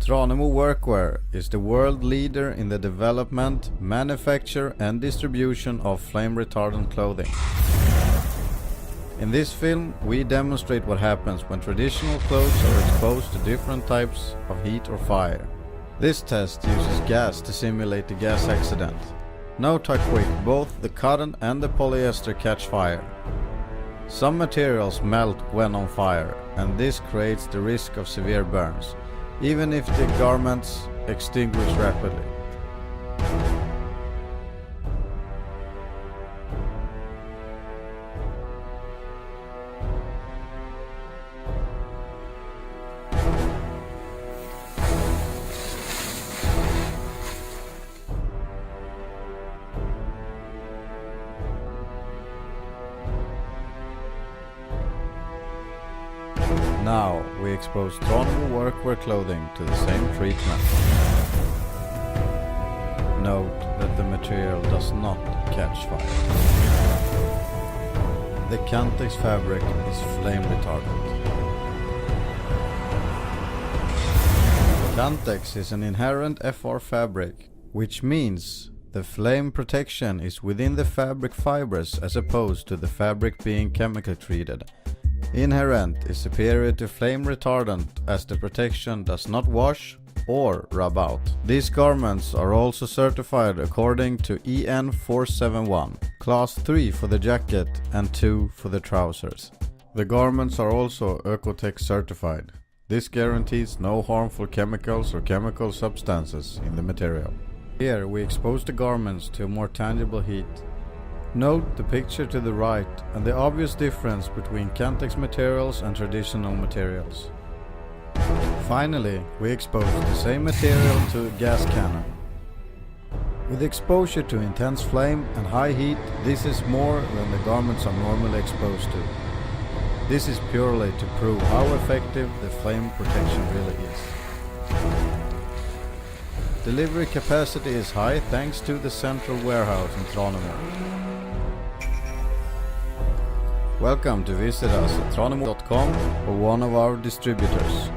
Tranemo Workwear is the world leader in the development, manufacture and distribution of flame-retardant clothing. In this film, we demonstrate what happens when traditional clothes are exposed to different types of heat or fire. This test uses gas to simulate the gas accident. Note how quick both the cotton and the polyester catch fire. Some materials melt when on fire, and this creates the risk of severe burns, even if the garments extinguish rapidly. Now we expose Tranemo workwear clothing to the same treatment. Note that the material does not catch fire. The Cantex fabric is flame retardant. Cantex is an inherent FR fabric, which means the flame protection is within the fabric fibers as opposed to the fabric being chemically treated. Inherent is superior to flame retardant as the protection does not wash or rub out. These garments are also certified according to EN 471, class 3 for the jacket and 2 for the trousers. The garments are also Ecotech certified. This guarantees no harmful chemicals or chemical substances in the material. Here we expose the garments to a more tangible heat. Note the picture to the right and the obvious difference between Cantex materials and traditional materials. Finally, we expose the same material to a gas cannon. With exposure to intense flame and high heat, this is more than the garments are normally exposed to. This is purely to prove how effective the flame protection really is. Delivery capacity is high thanks to the central warehouse in Tranemo. Welcome to visit us at tranemo.com or one of our distributors.